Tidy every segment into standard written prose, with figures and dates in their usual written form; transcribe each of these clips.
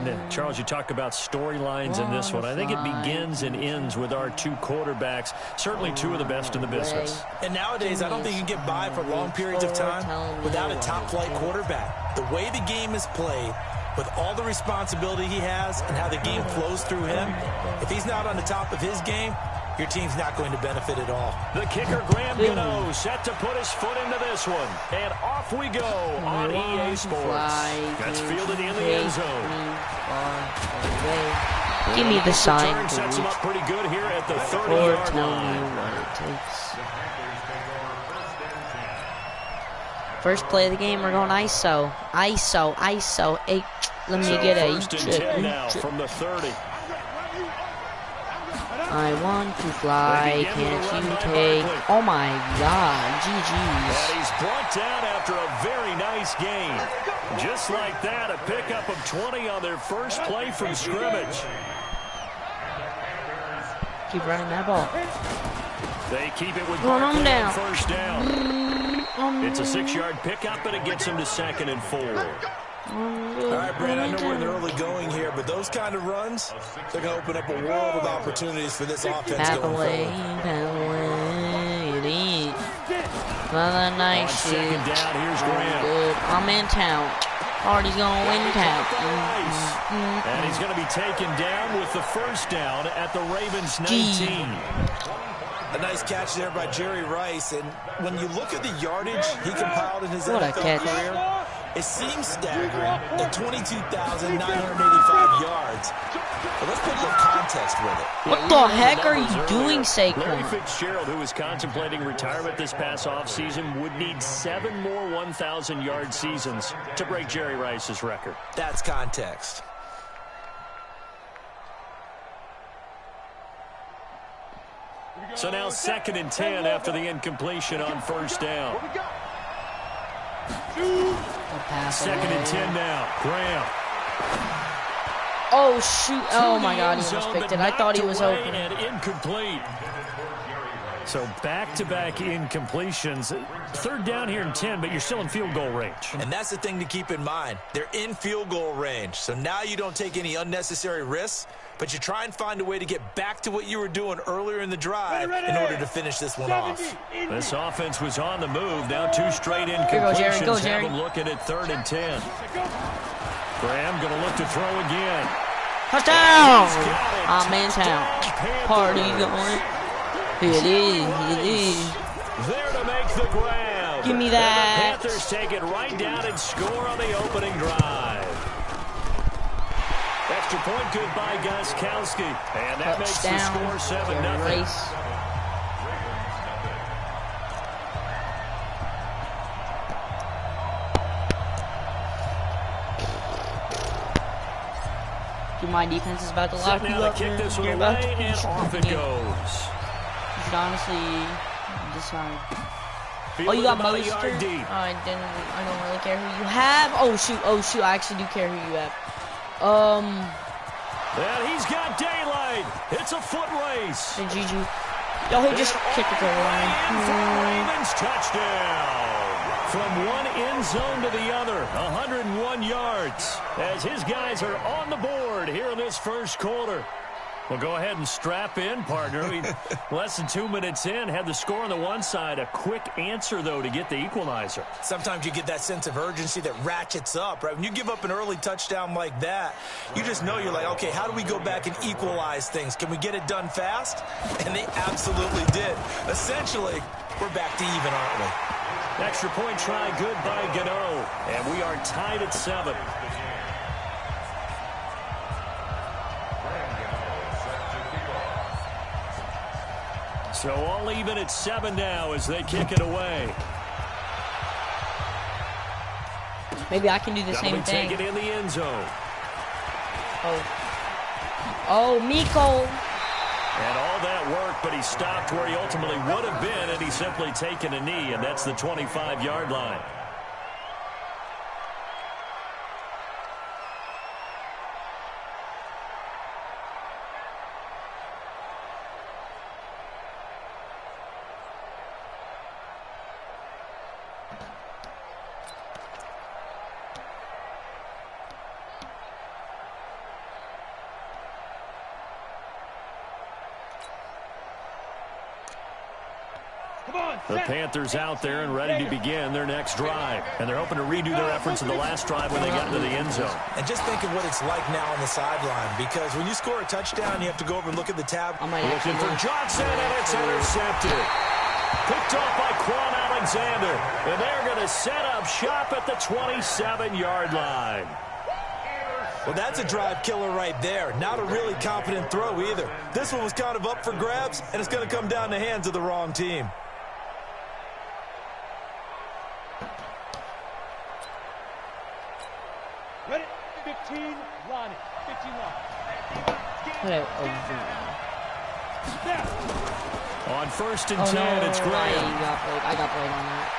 And Charles, you talk about storylines in this one. I think it begins and ends with our two quarterbacks, certainly two of the best in the business. And nowadays, I don't think you can get by for long periods of time without a top-flight quarterback. The way the game is played, with all the responsibility he has and how the game flows through him, if he's not on the top of his game, your team's not going to benefit at all. The kicker, Graham Gano, set to put his foot into this one. And off we go on EA Sports. That's fielded in the end zone. Give me the sign. Sets him up pretty good here at the 30-yard line. First play of the game, we're going ISO. ISO, ISO. Hey, let me get a first and 10 now from the 30. I want to fly, can't you take? Oh my God, GG's. And he's brought down after a very nice game. Just like that, a pickup of 20 on their first play from scrimmage. Keep running that ball. They keep it with Run down. First down. It's a 6-yard pickup, and it gets him to 2nd and 4. All right, Brand, I know we're in the early going here, but those kind of runs, they're going to open up a world of opportunities for this offense going forward. It is. Another nice shit. Down, here's Graham. Good. I'm in town. Party's going to win town. And he's going to be taken down with the first down at the Ravens 19. A nice catch there by Jerry Rice, and when you look at the yardage he compiled in his NFL career, it seems staggering at 22,985 yards. But let's put a little context with it. What the heck are you doing, Saquon? Larry Fitzgerald, who is contemplating retirement this past offseason, would need 7 more 1,000-yard seasons to break Jerry Rice's record. That's context. So now 2nd and 10 after the incompletion on first down. 2nd and 10 now. Graham. Oh, shoot. Oh, my God. He almost picked it. I thought he was open. And incomplete. So back-to-back incompletions. 3rd down here and 10, but you're still in field goal range. And that's the thing to keep in mind. They're in field goal range. So now you don't take any unnecessary risks, but you try and find a way to get back to what you were doing earlier in the drive in order to finish this one off. This offense was on the move. Now 2 straight incompletions. Here you go, Jerry. Have them looking at 3rd and 10. Graham going to look to throw again. Touchdown! I'm in town. Party going. It is. There to make the grab. Give me that. And the Panthers take it right down and score on the opening drive. Extra point good by Gostkowski. And that makes the score 7-0. My defense is about to lock you up. Kick this one away, and off it goes. You should honestly decide. Oh, you got Mostert? I don't really care who you have. Oh shoot! I actually do care who you have. And he's got daylight. It's a foot race. Hey, GG. Yo, he just kicked the goal line. Ravens touchdown. From one end zone to the other, 101 yards. As his guys are on the board here in this first quarter. Well, go ahead and strap in, partner. Less than 2 minutes in, had the score on the one side. A quick answer, though, to get the equalizer. Sometimes you get that sense of urgency that ratchets up, right? When you give up an early touchdown like that, you just know you're like, okay, how do we go back and equalize things? Can we get it done fast? And they absolutely did. Essentially, we're back to even, aren't we? Extra point try good by Gano. And we are tied at 7. So all even at 7 now as they kick it away. Maybe I can do the same thing. Take it in the end zone. Oh, Miko. And all that work, but he stopped where he ultimately would have been, and he's simply taken a knee, and that's the 25-yard line. The Panthers out there and ready to begin their next drive. And they're hoping to redo their efforts in the last drive when they got into the end zone. And just think of what it's like now on the sideline, because when you score a touchdown, you have to go over and look at the tab. Looking for Johnson, and it's intercepted. Picked off by Quan Alexander. And they're going to set up shop at the 27-yard line. Well, that's a drive killer right there. Not a really confident throw either. This one was kind of up for grabs, and it's going to come down the hands of the wrong team. Ready? 15, line it. 15 line. On 1st and 10, it's Graham. I got played on that.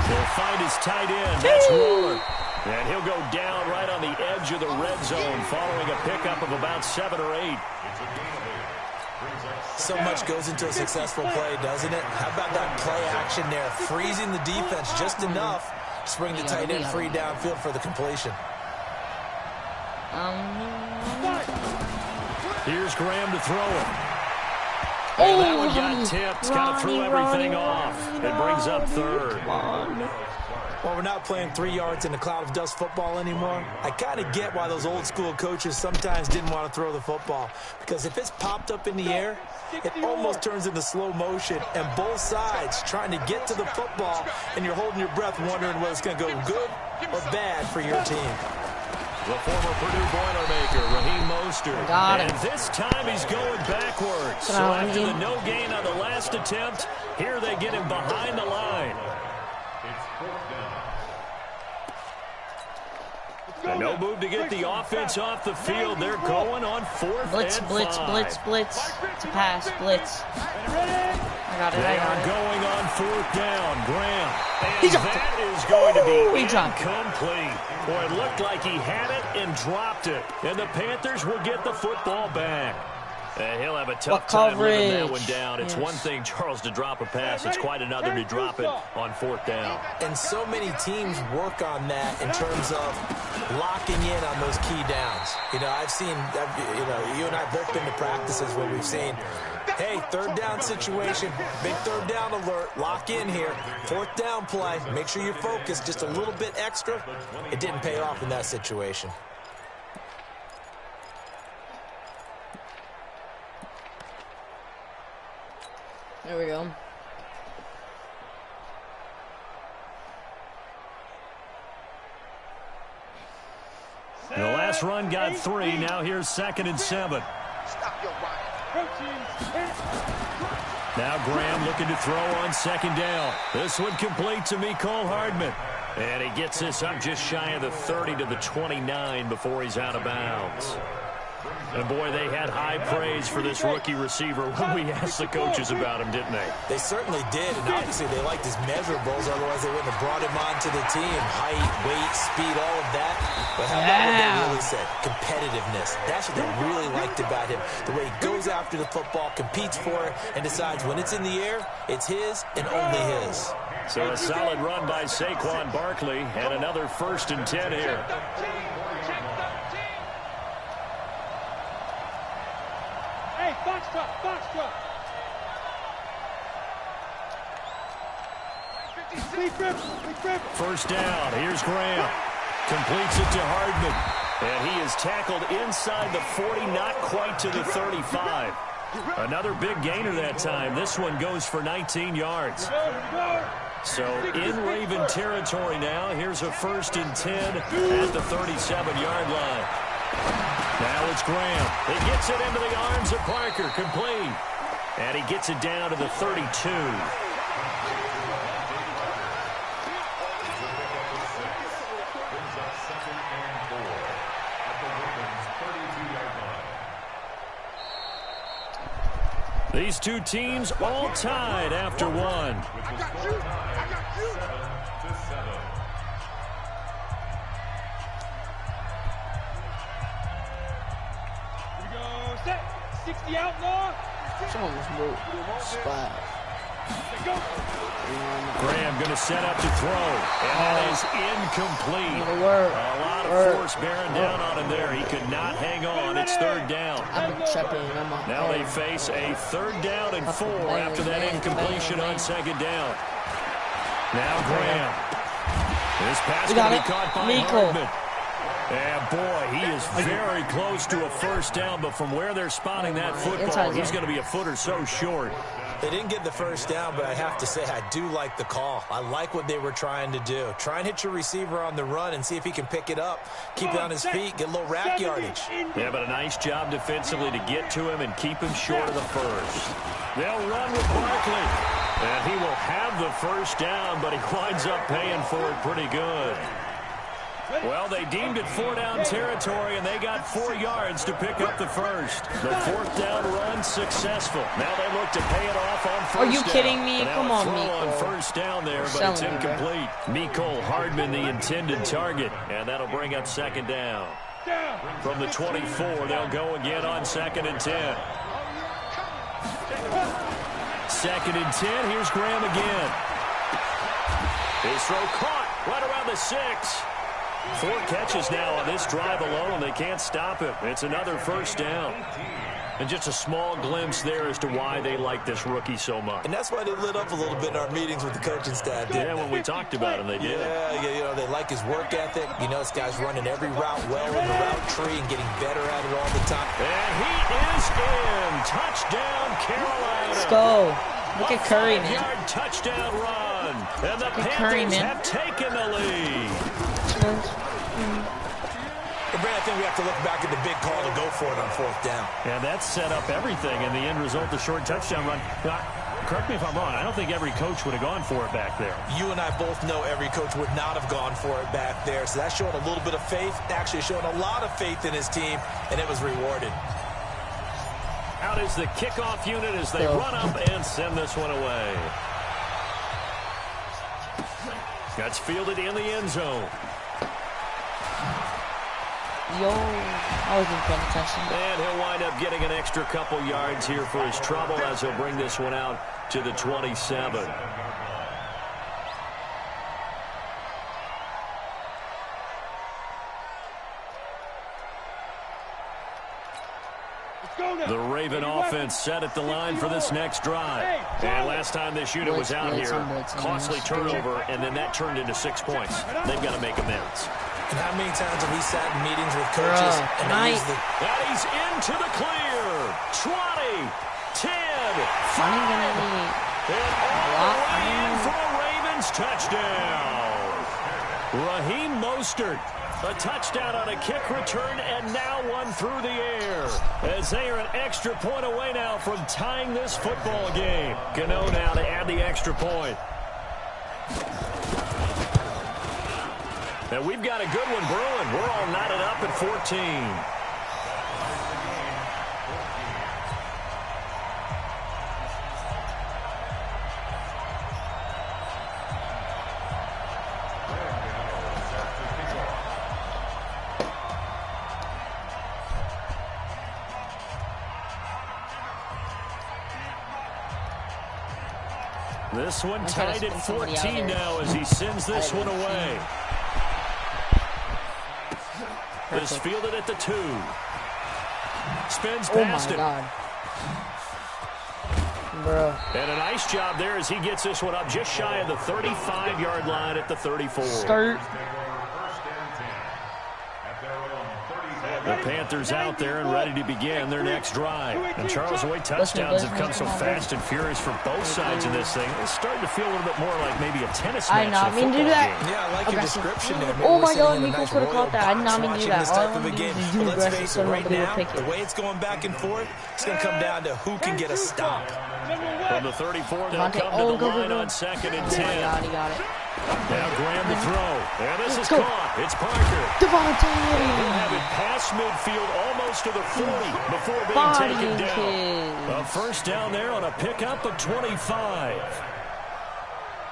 He'll find his tight end. That's Roller. And he'll go down right on the edge of the red zone following a pickup of about 7 or 8. So much goes into a successful play, doesn't it? How about that play action there? Freezing the defense just enough to bring the tight end free downfield for the completion. Here's Graham to throw it. And that one got tipped. Kind of threw everything off. It brings up 3rd. Well, we're not playing 3 yards in a cloud of dust football anymore. I kind of get why those old school coaches sometimes didn't want to throw the football. Because if it's popped up in the air, it almost turns into slow motion. And both sides trying to get to the football, and you're holding your breath wondering whether it's going to go good or bad for your team. The former Purdue Boilermaker, Raheem Mostert. Got him. And this time he's going backwards. So after the no gain on the last attempt, here they get him behind the line. And no move to get the offense off the field. They're going on 4th blitz, and 5. Blitz. It's a pass, blitz. I got it. They are going on 4th down. Graham. And that is going to be incomplete. Boy, it looked like he had it and dropped it. And the Panthers will get the football back. And he'll have a tough time living that one down. It's one thing, Charles, to drop a pass. It's quite another to drop it on 4th down. And so many teams work on that in terms of locking in on those key downs. You know, I've seen, you and I both been to practices where we've seen, hey, 3rd down situation, big 3rd down alert, lock in here, 4th down play, make sure you're focused just a little bit extra. It didn't pay off in that situation. There we go. The last run got 3. Now here's 2nd and 7. Now Graham looking to throw on 2nd down. This one complete to Mecole Hardman. And he gets this up just shy of the 30 to the 29 before he's out of bounds. And, boy, they had high praise for this rookie receiver when we asked the coaches about him, didn't they? They certainly did, and obviously they liked his measurables, otherwise they wouldn't have brought him onto the team. Height, weight, speed, all of that. But how about what they really said? Competitiveness. That's what they really liked about him. The way he goes after the football, competes for it, and decides when it's in the air, it's his and only his. So a solid run by Saquon Barkley, and another 1st and 10 here. Foxtrot. First down. Here's Graham. Completes it to Hardman. And he is tackled inside the 40, not quite to the 35. Another big gainer that time. This one goes for 19 yards. So in Raven territory now. Here's a 1st and 10 at the 37-yard line. Now it's Graham. He gets it into the arms of Parker. Complete. And he gets it down to the 32. These two teams all tied after one. Here we go. Set. 60 outlaw. Someone was moved. Spot. Graham going to set up to throw. And that is incomplete. A lot of force bearing down on him there. He could not hang on. It's it's third down. Now they face a 3rd down and 4 after that incompletion on 2nd down. Now Graham. This pass going to be caught by Hardman. And boy, he is very close to a 1st down, but from where they're spotting that football, he's going to be a foot or so short. They didn't get the 1st down, but I have to say I do like the call. I like what they were trying to do. Try and hit your receiver on the run and see if he can pick it up. Keep it on his feet, get a little rack yardage. Yeah, but a nice job defensively to get to him and keep him short of the 1st. They'll run with Barkley. And he will have the 1st down, but he winds up paying for it pretty good. Well, they deemed it 4-down territory, and they got 4 yards to pick up the 1st. The 4th down run successful. Now they look to pay it off on 1st down. Are you kidding me? Come on, Miko. On 1st down there, but it's incomplete. Miko Hardman, the intended target, and that'll bring up 2nd down. From the 24, they'll go again on 2nd and 10. 2nd and 10. Here's Graham again. His throw caught right around the 6. 4 catches now on this drive alone. They can't stop him. It's another 1st down. And just a small glimpse there as to why they like this rookie so much. And that's why they lit up a little bit in our meetings with the coaching staff, didn't they? When we talked about him, they did. Yeah, you know, they like his work ethic. You know, this guy's running every route well in the route tree and getting better at it all the time. And he is in. Touchdown, Carolina. Let's go. Look at Curry, man. 5-yard touchdown run. And the Panthers have taken the lead. But Brad, I think we have to look back at the big call to go for it on 4th down. Yeah, that set up everything in the end result, the short touchdown run. Correct me if I'm wrong. I don't think every coach would have gone for it back there. You and I both know every coach would not have gone for it back there. So that showed a little bit of faith. Actually showed a lot of faith in his team, and it was rewarded. Out is the kickoff unit as they run up and send this one away. That's fielded in the end zone. Yo, I wasn't paying attention. And he'll wind up getting an extra couple yards here for his trouble as he'll bring this one out to the 27. The Raven offense set at the line for this next drive. And last time this unit was out here, costly turnover, and then that turned into 6 points. They've got to make amends. And how many times have we sat in meetings with coaches and and he's into the clear. 20, 10, 5, and all the way in for a Ravens touchdown. Raheem Mostert, a touchdown on a kick return, and now one through the air. As they are an extra point away now from tying this football game. Gano now to add the extra point. And we've got a good one brewing. We're all knotted up at 14. This one tied at 14 now as he sends this one away. This fielded at the 2. Spins past him. Bro. And a nice job there as he gets this one up just shy of the 35-yard line at the 34. Start. The Panthers out there and ready to begin their next drive. And Charles, the way touchdowns have come so fast and furious for both sides of this thing, it's starting to feel a little bit more like maybe a tennis match. I did not mean to do that. Yeah, I like your description there. Oh my God, Miko could have caught that. I did not mean to do that. All I want to do is do aggressive so nobody will pick it. The way it's going back and forth, it's going to come down to who can get a stop. From the 34, they'll come to the line on 2nd and 10. Oh my God, he got it. Now Graham to throw. And this is caught. It's Parker. Devontae. He'll have it past midfield almost to the 40 before being taken down. A first down there on a pickup of 25.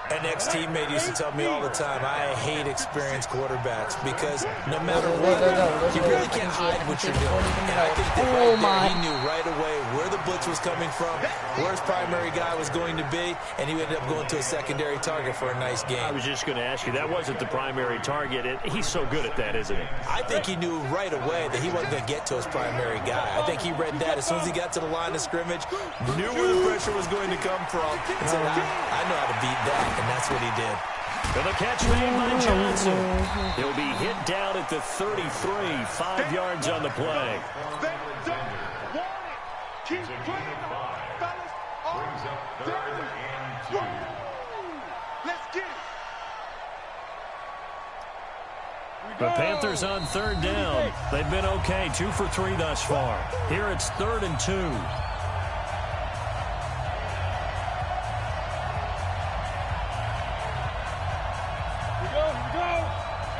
An ex-teammate used to tell me all the time, I hate experienced quarterbacks because no matter what, you really can't hide what you're doing. And I think that right there, he knew right away where the blitz was coming from, where his primary guy was going to be, and he ended up going to a secondary target for a nice game. I was just going to ask you, that wasn't the primary target. He's so good at that, isn't he? I think he knew right away that he wasn't going to get to his primary guy. I think he read that as soon as he got to the line of scrimmage, knew where the pressure was going to come from, and said, I know how to beat that. And that's what he did. And the catch made by Johnson. He'll be hit down at the 33, 5 yards on the play. Keep playing, fellas. Brings up 3rd and 2. Let's get it. The Panthers on 3rd down. They've been okay, 2 for 3 thus far. Here it's 3rd and 2.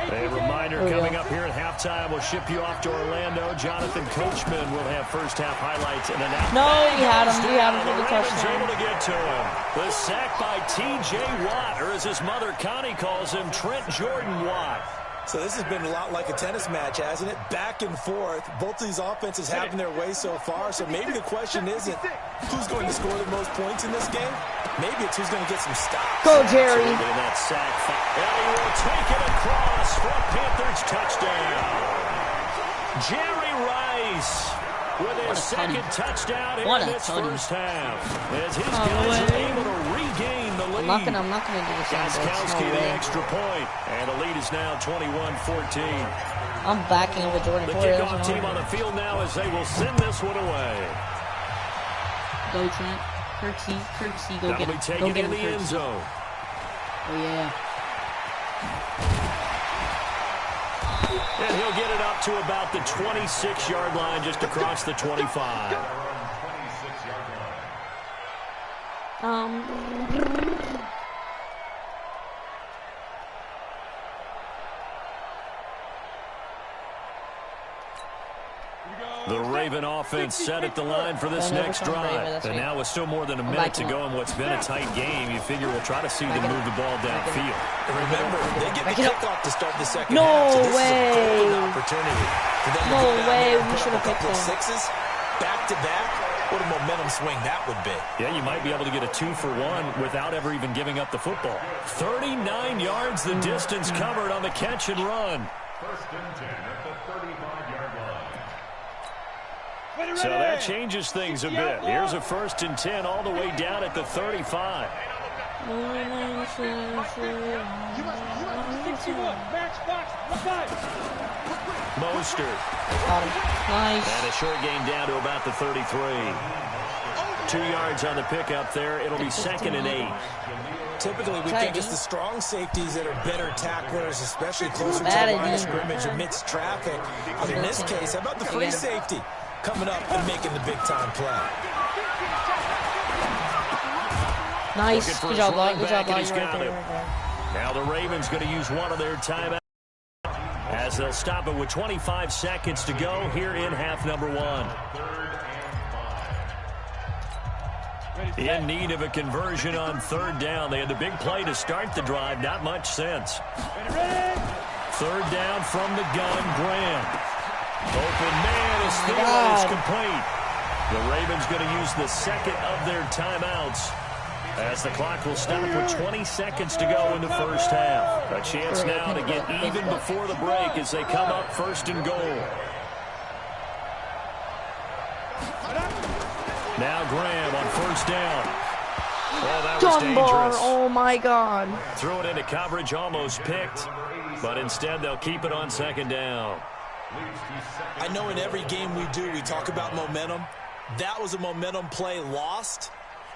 A reminder coming up here at halftime. We'll ship you off to Orlando. Jonathan Coachman will have first-half highlights and announcements. No, we had him. We had him for the touchdown. Able to get to him. The sack by T.J. Watt, or as his mother Connie calls him, Trent Jordan Watt. So this has been a lot like a tennis match, hasn't it? Back and forth. Both of these offenses having their way so far. So maybe the question isn't who's going to score the most points in this game. Maybe it's who's going to get some stops. Go, Jerry. That sack. And he will take it across for a Panthers touchdown. Jerry Rice with his second touchdown in this first half. As his guys are able to regain the lead. I'm not gonna do this. Gostkowski the extra point. And the lead is now 21-14. I'm backing up with Jordan. The kickoff team on the field now as they will send this one away. Go, Trent. Kirksey, go get him. Go get him, in the end zone. Oh, yeah. And he'll get it up to about the 26-yard line, just across the 25. The Raven offense set at the line for this next drive. And now with still more than a minute to go in what's been a tight game, you figure we'll try to see them move the ball downfield. And remember, they get the kickoff to start the second half. So this is a golden opportunity for them to go down we should have a couple picked of sixes back-to-back. What a momentum swing that would be. Yeah, you might be able to get a 2-for-1 without ever even giving up the football. 39 yards the distance covered on the catch and run. 1st and 10 at the 35-yard line. So that changes things a bit. Here's a 1st and 10 all the way down at the 35. Mostert. Nice. And a short gain down to about the 33. 2 yards on the pickup there. It'll be 2nd and 8. Typically, we think it's the strong safeties that are better tacklers, especially closer to the line of scrimmage amidst traffic. But in this case, how about the free safety coming up and making the big-time play? Nice. Good job, Lloyd. Good job, Lloyd. Now the Ravens going to use one of their timeouts as they'll stop it with 25 seconds to go here in half number 1. In need of a conversion on 3rd down. They had the big play to start the drive. Not much sense. 3rd down from the gun. Graham. Open man is Thielen is complete. The Ravens going to use the second of their timeouts as the clock will stop with 20 seconds to go in the first half. A chance now to get even before the break as they come up 1st and goal. Now Graham on 1st down. Oh, that was dangerous. Oh, my God. Threw it into coverage, almost picked. But instead, they'll keep it on 2nd down. I know in every game we do, we talk about momentum. That was a momentum play lost.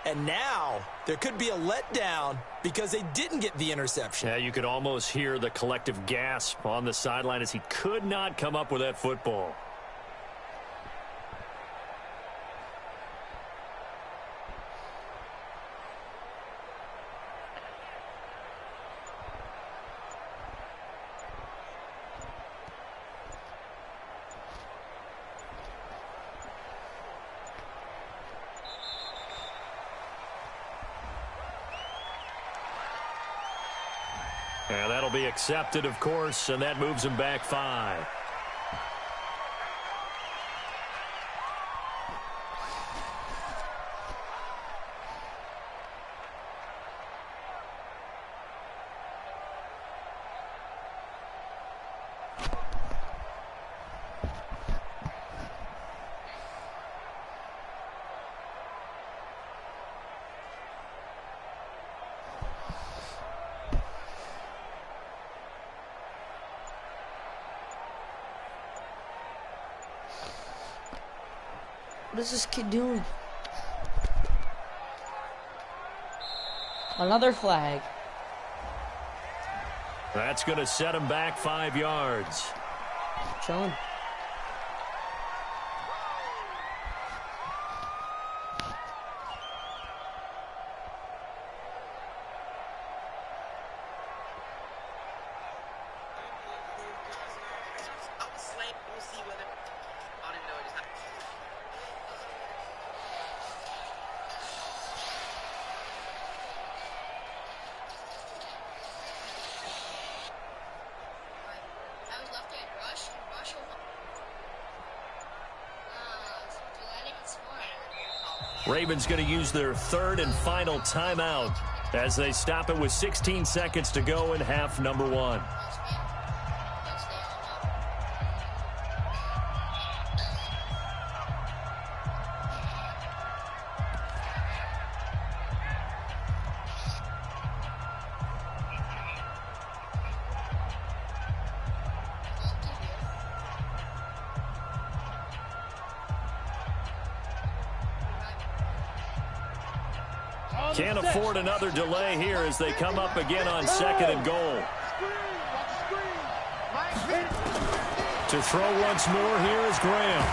And now there could be a letdown because they didn't get the interception. Yeah, you could almost hear the collective gasp on the sideline as he could not come up with that football. And that'll be accepted, of course, and that moves him back 5. What is this kid doing? Another flag. That's going to set him back 5 yards. Chilling. Ravens going to use their 3rd and final timeout as they stop it with 16 seconds to go in half number 1. Can't afford another delay here as they come up again on 2nd and goal. To throw once more, here is Graham.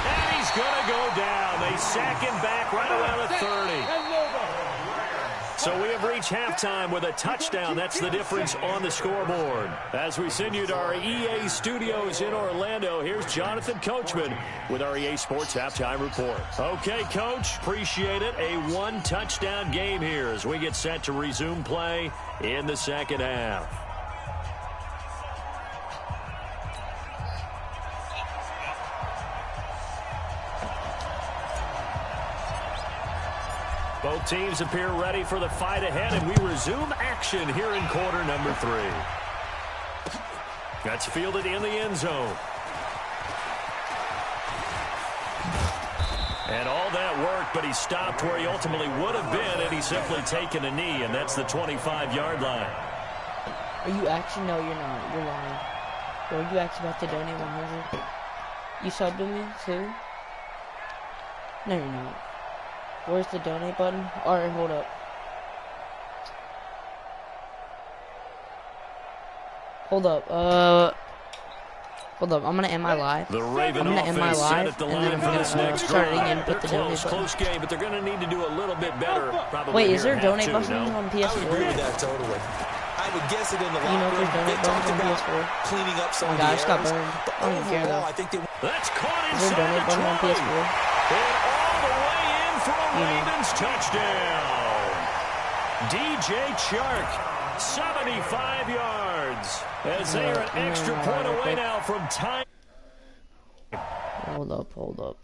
And he's going to go down. They sack him back right around the 30. So we have reached halftime with a touchdown. That's the difference on the scoreboard. As we send you to our EA studios in Orlando, here's Jonathan Coachman with our EA Sports Halftime Report. Okay, Coach, appreciate it. A 1-touchdown game here as we get set to resume play in the second half. Both teams appear ready for the fight ahead, and we resume action here in quarter number 3. That's fielded in the end zone. And all that worked, but he stopped where he ultimately would have been, and he's simply taken a knee, and that's the 25-yard line. Are you actually? No, you're not. You're lying. Are you actually about to donate 100? You subbed to me, too? No, you're not. Where's the donate button? Alright, hold up. Hold up. Hold up. I'm gonna end my live. The Raven I'm gonna end my live, at the and then line I'm for gonna this next start it drive. again. Put the donate button. Close game, but they're gonna need to do a little bit better. Probably. Wait, is there a here donate at button half, on I would agree PS4? with that totally. I would guess it in the You know locker if room. there's They donate talked buttons on about PS4? cleaning up some Oh of my the God, I just got errors. burned. But I don't even care overall, though. I think they That's caught Is there a inside donate the button on 20. PS4? And all the way in for a You know. Ravens touchdown. DJ Chark, 75 yards. As they are an extra point away now from time. Hold up, hold up.